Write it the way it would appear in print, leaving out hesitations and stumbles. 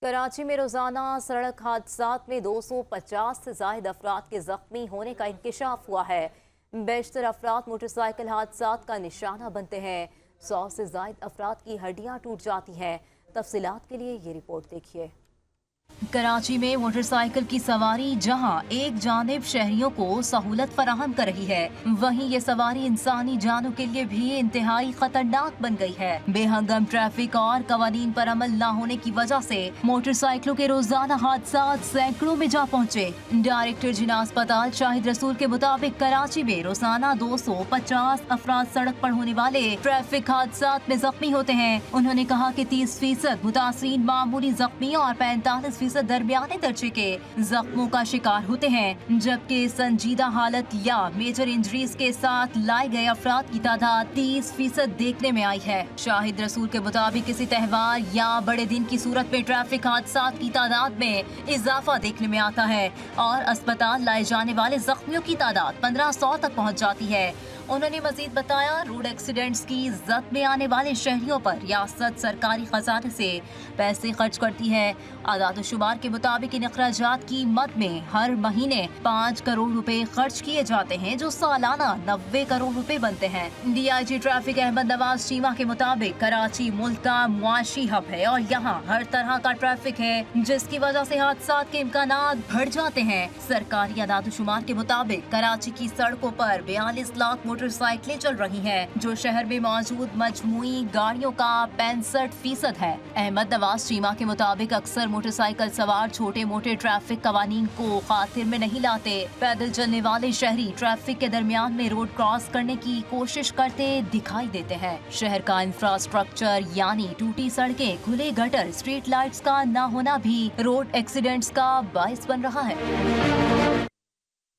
कराची में रोजाना सड़क हादसात में 250 से जायद अफराद के जख्मी होने का इंकशाफ हुआ है। बेशतर अफराद मोटरसाइकिल हादसात का निशाना बनते हैं। 100 से जायद अफराद की हड्डियां टूट जाती हैं। तफसीलात के लिए ये रिपोर्ट देखिए। कराची में मोटरसाइकिल की सवारी जहां एक जानिब शहरियों को सहूलत फराहम कर रही है, वहीं ये सवारी इंसानी जानों के लिए भी इंतहाई खतरनाक बन गई है। बेहंगम ट्रैफिक और कवानीन पर अमल न होने की वजह से मोटरसाइकिलों के रोजाना हादसा सैकड़ों में जा पहुँचे। डायरेक्टर जिना अस्पताल शाहिद रसूल के मुताबिक कराची में रोजाना 250 अफराद सड़क पर होने वाले ट्रैफिक हादसा में जख्मी होते हैं। उन्होंने कहा कि 30% मुतासिरीन मामूली जख्मी और 45% दरमियाने दर्जे के जख्मों का शिकार होते हैं, जबकि संजीदा हालत या मेजर इंजरीज के साथ लाए गए अफराद की तादाद 30% देखने में आई है। शाहिद रसूल के मुताबिक किसी त्यौहार या बड़े दिन की सूरत में ट्रैफिक हादसा की तादाद में इजाफा देखने में आता है और अस्पताल लाए जाने वाले जख्मियों की तादाद 1500 तक पहुँच जाती है। उन्होंने मजीद बताया, रोड एक्सीडेंट्स की जद में आने वाले शहरियों पर रियासत सरकारी खजाने से पैसे खर्च करती है। आदाद शुमार के मुताबिक इन अखराजात की मद में हर महीने 5 करोड़ रुपए खर्च किए जाते हैं, जो सालाना 90 करोड़ रुपए बनते हैं। DIG ट्रैफिक अहमद नवाज चीमा के मुताबिक कराची मुल्क का मुआशी हब है और यहाँ हर तरह का ट्रैफिक है, जिसकी वजह से हादसा के इम्कानात बढ़ जाते हैं। सरकारी आदाद शुमार के मुताबिक कराची की सड़कों पर 42 लाख मोटरसाइकिलें चल रही हैं, जो शहर में मौजूद मजमूई गाड़ियों का 65% है। अहमद नवाज चीमा के मुताबिक अक्सर मोटरसाइकिल सवार छोटे मोटे ट्रैफिक कवानीन को खातिर में नहीं लाते। पैदल चलने वाले शहरी ट्रैफिक के दरमियान में रोड क्रॉस करने की कोशिश करते दिखाई देते हैं। शहर का इंफ्रास्ट्रक्चर यानी टूटी सड़कें, खुले गटर, स्ट्रीट लाइट्स का न होना भी रोड एक्सीडेंट्स का बाइस बन रहा है।